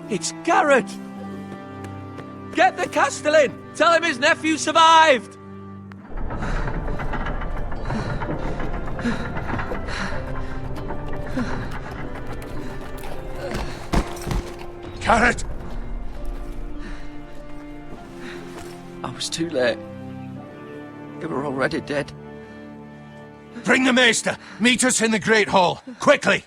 It's Garrett! Get the Castellan! Tell him his nephew survived! Garrett! I was too late. They were already dead. Bring the Maester! Meet us in the Great Hall! Quickly!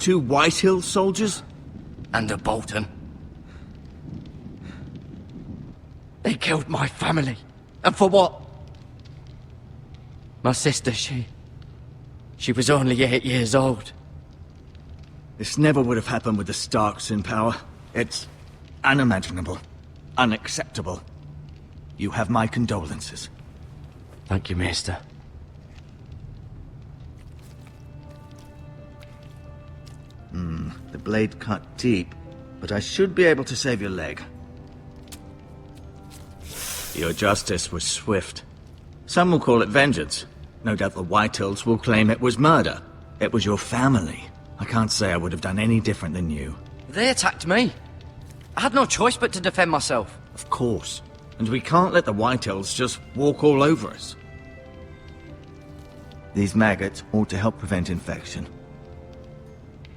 Two Whitehill soldiers? And a Bolton. They killed my family. And for what? My sister, she was only 8 years old. This never would have happened with the Starks in power. It's unimaginable. Unacceptable. You have my condolences. Thank you, Maester. The blade cut deep, but I should be able to save your leg. Your justice was swift. Some will call it vengeance. No doubt the Whitehills will claim it was murder. It was your family. I can't say I would have done any different than you. They attacked me. I had no choice but to defend myself. Of course. And we can't let the Whitehills just walk all over us. These maggots ought to help prevent infection.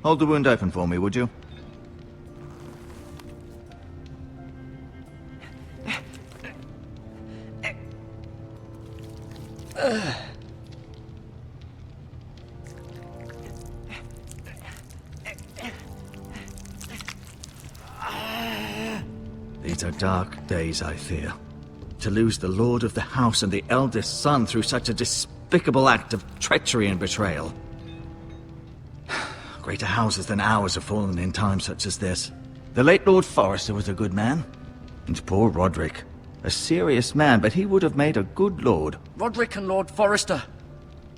Hold the wound open for me, would you? These are dark days, I fear. To lose the lord of the house and the eldest son through such a despicable act of treachery and betrayal. Greater houses than ours have fallen in times such as this. The late Lord Forrester was a good man. And poor Roderick. A serious man, but he would have made a good lord. Roderick and Lord Forrester.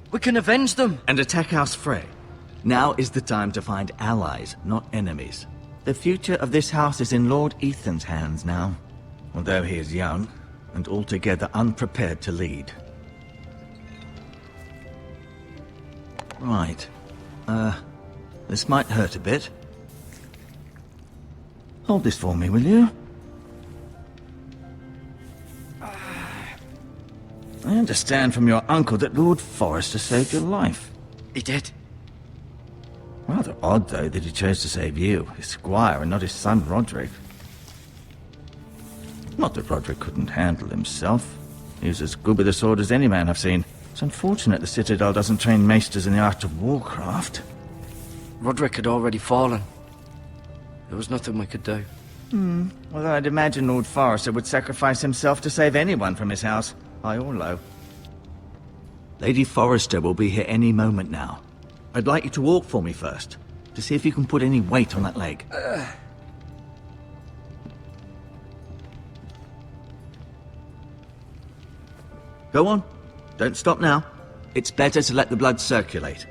We can avenge them. And attack House Frey. Now is the time to find allies, not enemies. The future of this house is in Lord Ethan's hands now. Although he is young, and altogether unprepared to lead. Right. This might hurt a bit. Hold this for me, will you? I understand from your uncle that Lord Forrester saved your life. He did. Rather odd, though, that he chose to save you, his squire, and not his son Roderick. Not that Roderick couldn't handle himself. He was as good with a sword as any man I've seen. It's unfortunate the Citadel doesn't train maesters in the art of warcraft. Roderick had already fallen. There was nothing we could do. Although I'd imagine Lord Forrester would sacrifice himself to save anyone from his house, high or low. Lady Forrester will be here any moment now. I'd like you to walk for me first, to see if you can put any weight on that leg. Go on. Don't stop now. It's better to let the blood circulate.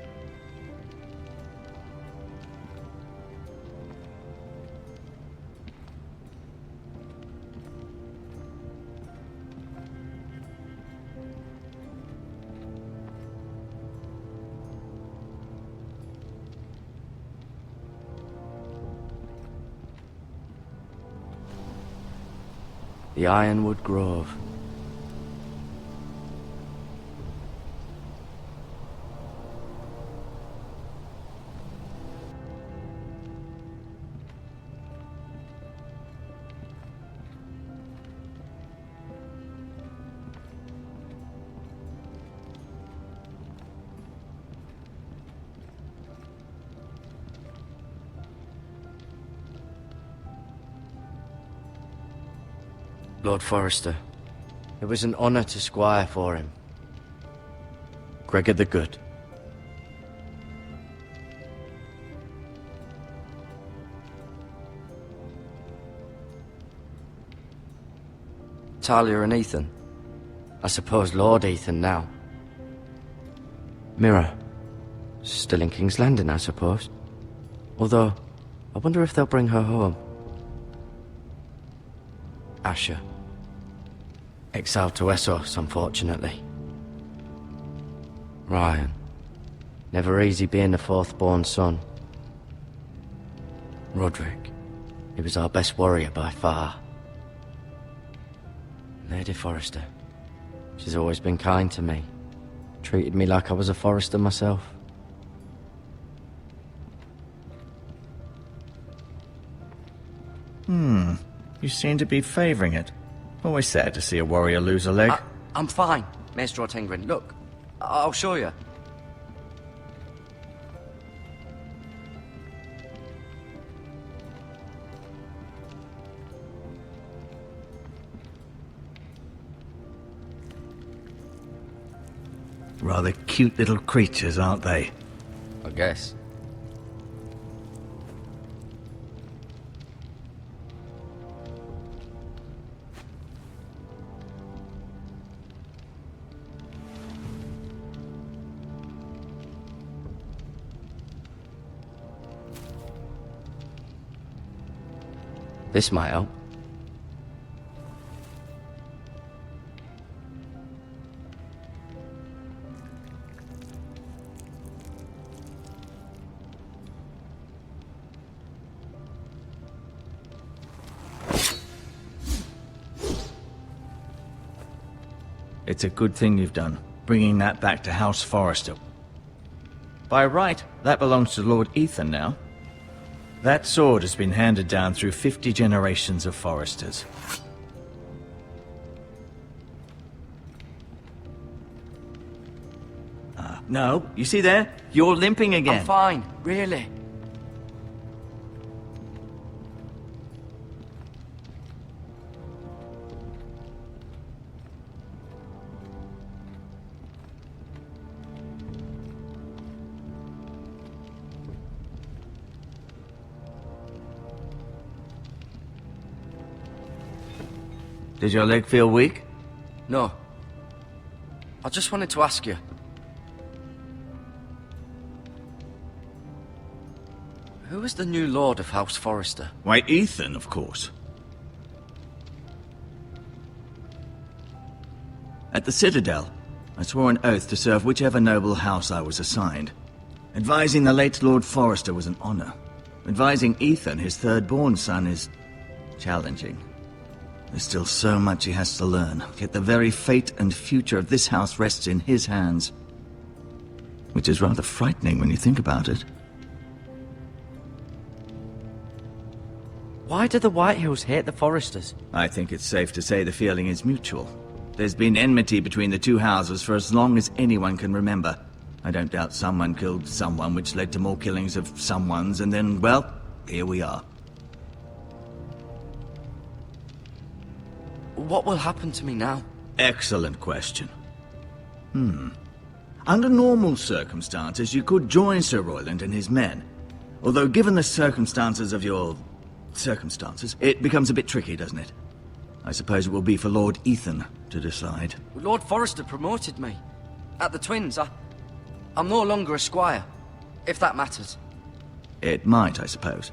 The Ironwood Grove. Lord Forrester. It was an honor to squire for him. Gregor the Good. Talia and Ethan. I suppose Lord Ethan now. Mira. Still in King's Landing, I suppose. Although, I wonder if they'll bring her home. Asher. Exiled to Essos, unfortunately. Ryan. Never easy being the fourth-born son. Roderick, he was our best warrior by far. Lady Forrester, she's always been kind to me. Treated me like I was a Forrester myself. You seem to be favouring it. Always sad to see a warrior lose a leg. I'm fine, Maester Ortengrin. Look, I'll show you. Rather cute little creatures, aren't they? I guess. This might help. It's a good thing you've done, bringing that back to House Forrester. By right, that belongs to Lord Ethan now. That sword has been handed down through 50 generations of Forresters. No, you see there? You're limping again. I'm fine, really. Did your leg feel weak? No. I just wanted to ask you. Who is the new Lord of House Forrester? Why, Ethan, of course. At the Citadel, I swore an oath to serve whichever noble house I was assigned. Advising the late Lord Forrester was an honor. Advising Ethan, his third-born son, is challenging. There's still so much he has to learn, yet the very fate and future of this house rests in his hands. Which is rather frightening when you think about it. Why do the Whitehills hate the Forresters? I think it's safe to say the feeling is mutual. There's been enmity between the two houses for as long as anyone can remember. I don't doubt someone killed someone, which led to more killings of someones, and then, well, here we are. What will happen to me now? Excellent question. Under normal circumstances, you could join Sir Royland and his men. Although given the circumstances of your circumstances, it becomes a bit tricky, doesn't it? I suppose it will be for Lord Ethan to decide. Lord Forrester promoted me. At the Twins, I'm no longer a squire, if that matters. It might, I suppose.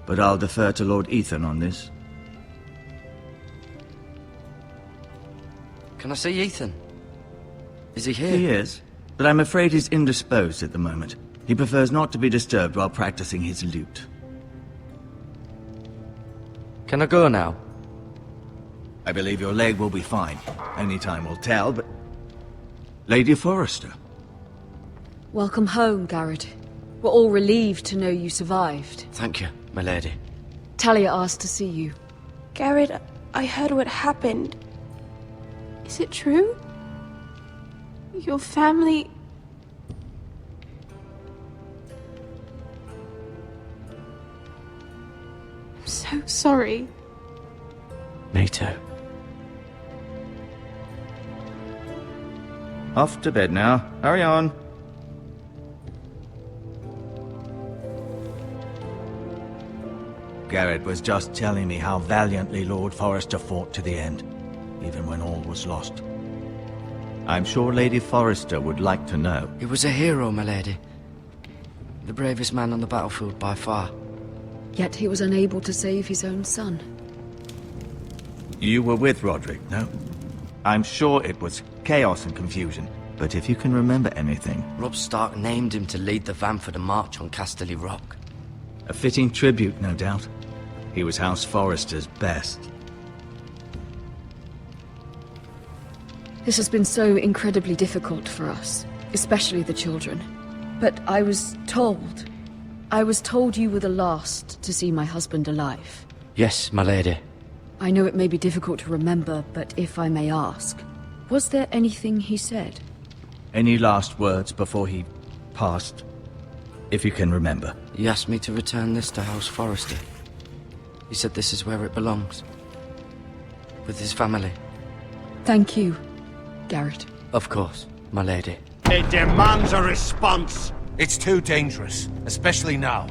But I'll defer to Lord Ethan on this. Can I see Ethan? Is he here? He is, but I'm afraid he's indisposed at the moment. He prefers not to be disturbed while practicing his lute. Can I go now? I believe your leg will be fine. Only time will tell, but... Lady Forrester. Welcome home, Garrett. We're all relieved to know you survived. Thank you, my lady. Talia asked to see you. Garrett, I heard what happened. Is it true? Your family... I'm so sorry. Me too. Off to bed now. Hurry on. Garrett was just telling me how valiantly Lord Forrester fought to the end, even when all was lost. I'm sure Lady Forrester would like to know. He was a hero, my lady. The bravest man on the battlefield by far. Yet he was unable to save his own son. You were with Roderick, no? I'm sure it was chaos and confusion, but if you can remember anything, Robb Stark named him to lead the van for the march on Casterly Rock. a fitting tribute, no doubt. He was House Forrester's best. This has been so incredibly difficult for us, especially the children. But I was told you were the last to see my husband alive. Yes, my lady. I know it may be difficult to remember, but if I may ask, was there anything he said? Any last words before he passed? If you can remember. He asked me to return this to House Forrester. He said this is where it belongs. With his family. Thank you, Garrett. Of course, my lady. It demands a response. It's too dangerous, especially now.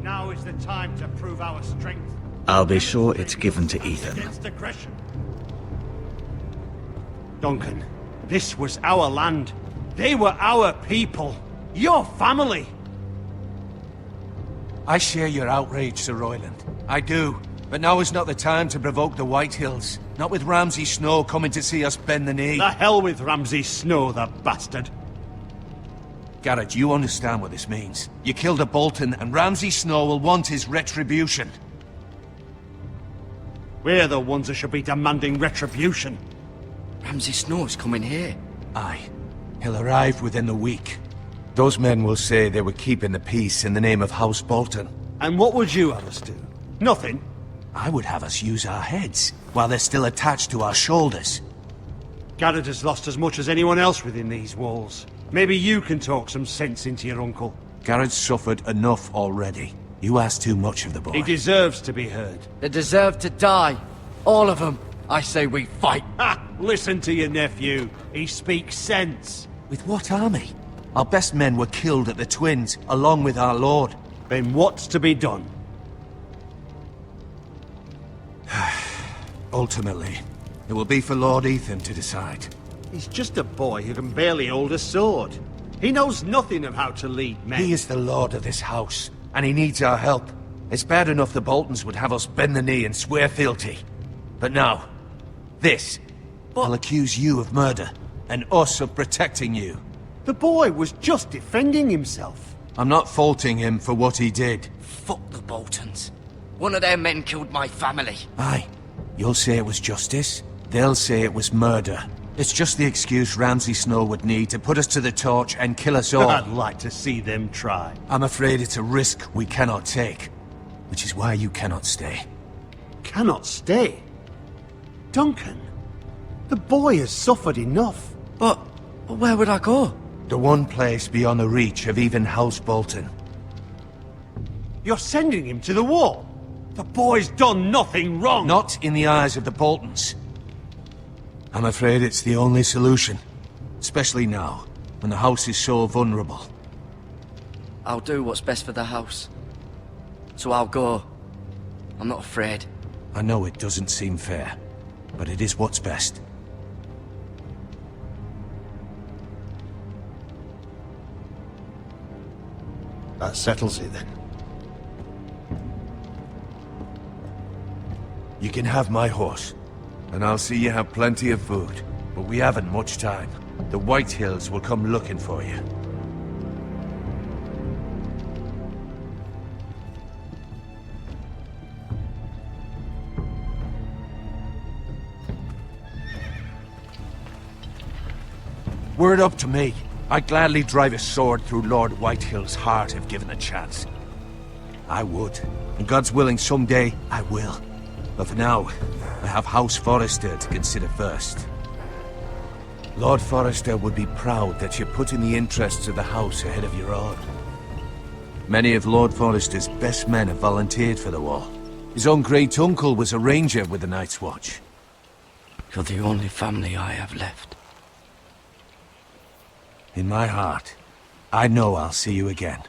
Now is the time to prove our strength. I'll be sure it's given to Ethan. Against aggression. Duncan, this was our land. They were our people. Your family. I share your outrage, Sir Royland. I do. But now is not the time to provoke the White Hills. Not with Ramsay Snow coming to see us bend the knee. The hell with Ramsay Snow, the bastard. Garrett, you understand what this means. You killed a Bolton, and Ramsay Snow will want his retribution. We're the ones that should be demanding retribution. Ramsay Snow is coming here. Aye. He'll arrive within a week. Those men will say they were keeping the peace in the name of House Bolton. And what would you have us do? Nothing. I would have us use our heads, while they're still attached to our shoulders. Garrett has lost as much as anyone else within these walls. Maybe you can talk some sense into your uncle. Garrett's suffered enough already. You ask too much of the boy. He deserves to be heard. They deserve to die. All of them. I say we fight. Ha! Listen to your nephew. He speaks sense. With what army? Our best men were killed at the Twins, along with our lord. Then what's to be done? Ultimately, it will be for Lord Ethan to decide. He's just a boy who can barely hold a sword. He knows nothing of how to lead men. He is the lord of this house, and he needs our help. It's bad enough the Boltons would have us bend the knee and swear fealty. But now, this. I'll accuse you of murder, and us of protecting you. The boy was just defending himself. I'm not faulting him for what he did. Fuck the Boltons. One of their men killed my family. Aye. You'll say it was justice. They'll say it was murder. It's just the excuse Ramsay Snow would need to put us to the torch and kill us all. I'd like to see them try. I'm afraid it's a risk we cannot take. Which is why you cannot stay. Cannot stay? Duncan, the boy has suffered enough. But where would I go? The one place beyond the reach of even House Bolton. You're sending him to the wall. The boy's done nothing wrong. Not in the eyes of the Boltons. I'm afraid it's the only solution. Especially now, when the house is so vulnerable. I'll do what's best for the house. So I'll go. I'm not afraid. I know it doesn't seem fair, but it is what's best. That settles it then. You can have my horse, and I'll see you have plenty of food. But we haven't much time. The White Hills will come looking for you. Were it up to me, I'd gladly drive a sword through Lord Whitehill's heart if given a chance. I would. And God's willing, someday I will. But for now, I have House Forrester to consider first. Lord Forrester would be proud that you're putting the interests of the house ahead of your own. Many of Lord Forrester's best men have volunteered for the war. His own great-uncle was a ranger with the Night's Watch. You're the only family I have left. In my heart, I know I'll see you again.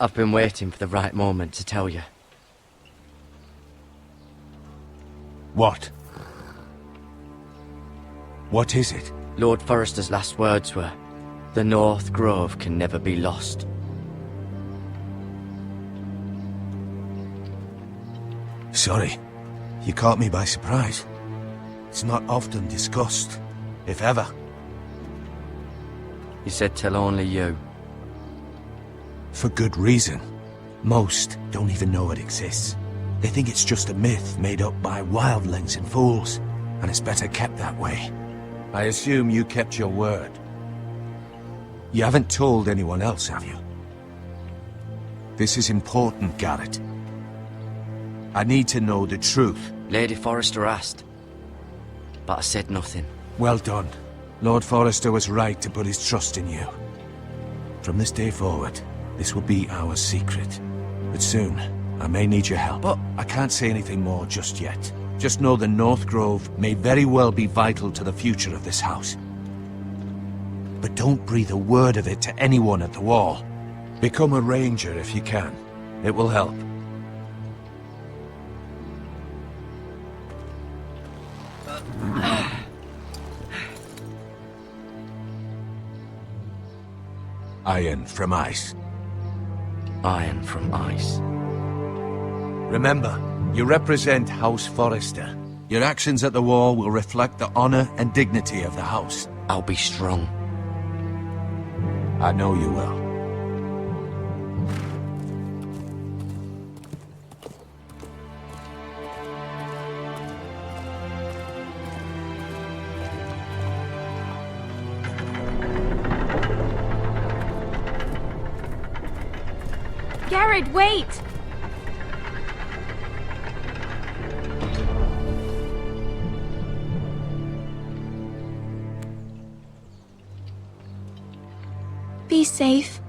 I've been waiting for the right moment to tell you. What? What is it? Lord Forrester's last words were, "The North Grove can never be lost." Sorry. You caught me by surprise. It's not often discussed. if ever. He said tell only you. For good reason. Most don't even know it exists. They think it's just a myth made up by wildlings and fools, and it's better kept that way. I assume you kept your word. You haven't told anyone else, have you? This is important, Garrett. I need to know the truth. Lady Forrester asked, but I said nothing. Well done. Lord Forrester was right to put his trust in you. From this day forward, this will be our secret. But soon, I may need your help. But I can't say anything more just yet. Just know the North Grove may very well be vital to the future of this house. But don't breathe a word of it to anyone at the Wall. Become a ranger if you can. It will help. Iron from ice. Iron from ice. Remember, you represent House Forrester. Your actions at the Wall will reflect the honor and dignity of the house. I'll be strong. I know you will. Garrett, wait! Be safe.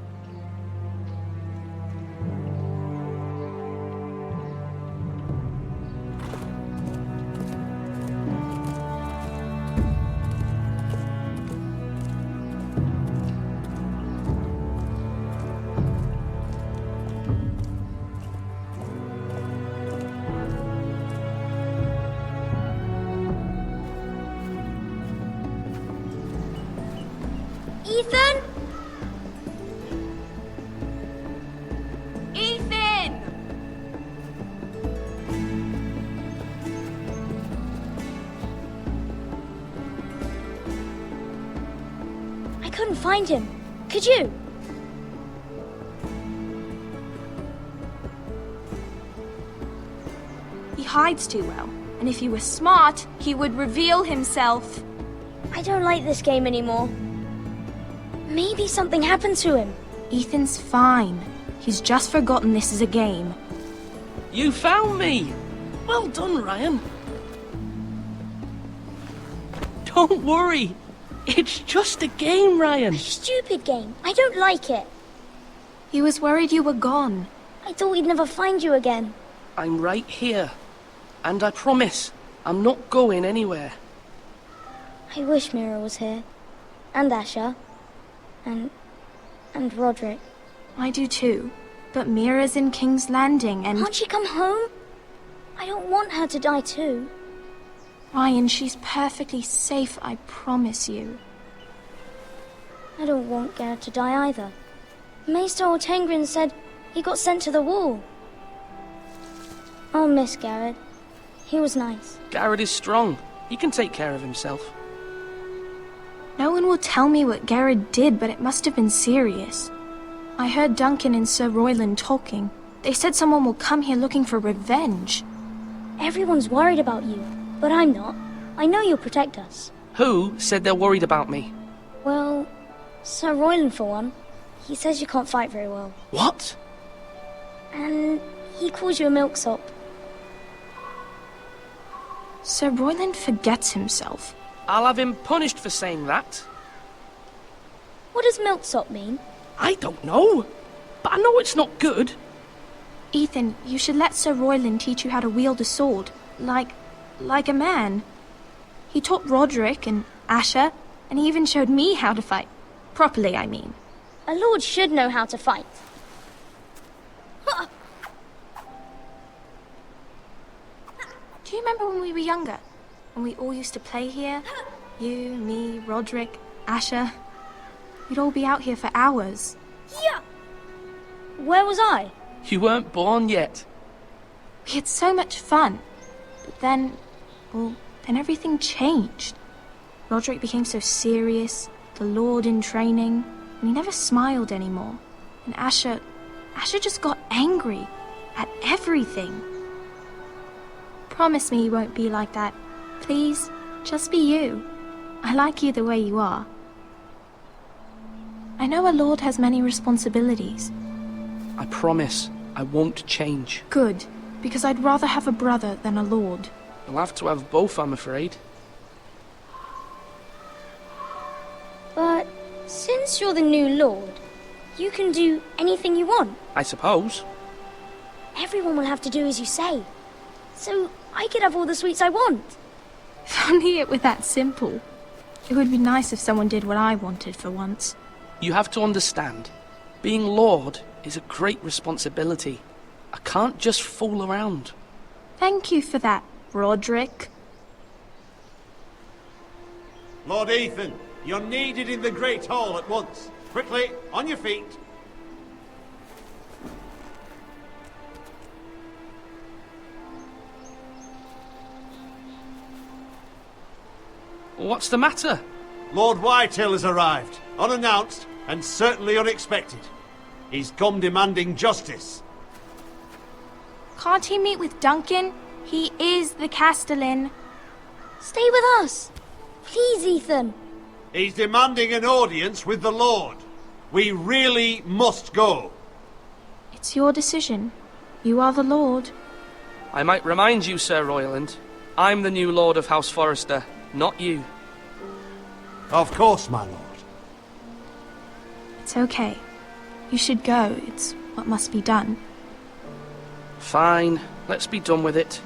Ethan? Ethan! I couldn't find him. Could you? He hides too well, and if he were smart, he would reveal himself. I don't like this game anymore. Maybe something happened to him. Ethan's fine. He's just forgotten this is a game. You found me! Well done, Ryan. Don't worry. It's just a game, Ryan. Stupid game. I don't like it. He was worried you were gone. I thought we'd never find you again. I'm right here. And I promise, I'm not going anywhere. I wish Mira was here. And Asher. And Roderick. I do too. But Mira's in King's Landing and... Can't she come home? I don't want her to die too. Ryan, she's perfectly safe, I promise you. I don't want Garrett to die either. Maester Ortengrin said he got sent to the Wall. I'll miss Garrett. He was nice. Garrett is strong. He can take care of himself. No one will tell me what Garrett did, but it must have been serious. I heard Duncan and Sir Royland talking. They said someone will come here looking for revenge. Everyone's worried about you, but I'm not. I know you'll protect us. Who said they're worried about me? Well, Sir Royland for one. He says you can't fight very well. What? And he calls you a milksop. Sir Royland forgets himself. I'll have him punished for saying that. What does milksop mean? I don't know. But I know it's not good. Ethan, you should let Sir Royland teach you how to wield a sword. Like a man. He taught Roderick and Asher, and he even showed me how to fight. Properly, I mean. A lord should know how to fight. Do you remember when we were younger? When we all used to play here? You, me, Roderick, Asher. We'd all be out here for hours. Yeah. Where was I? You weren't born yet. We had so much fun. But then, well, then everything changed. Roderick became so serious, the Lord in training, and he never smiled anymore. And Asher just got angry at everything. Promise me you won't be like that. Please, just be you. I like you the way you are. I know a lord has many responsibilities. I promise I won't change. Good, because I'd rather have a brother than a lord. You'll have to have both, I'm afraid. But since you're the new lord, you can do anything you want. I suppose. Everyone will have to do as you say. So I could have all the sweets I want. If only it were that simple. It would be nice if someone did what I wanted for once. You have to understand, being Lord is a great responsibility. I can't just fool around. Thank you for that, Roderick. Lord Ethan, you're needed in the Great Hall at once. Quickly, on your feet. What's the matter? Lord Whitehill has arrived, unannounced and certainly unexpected. He's come demanding justice. Can't he meet with Duncan? He is the Castellan. Stay with us. Please, Ethan. He's demanding an audience with the Lord. We really must go. It's your decision. You are the Lord. I might remind you, Sir Royland, I'm the new Lord of House Forrester, not you. Of course, my lord. It's okay. You should go. It's what must be done. Fine, let's be done with it.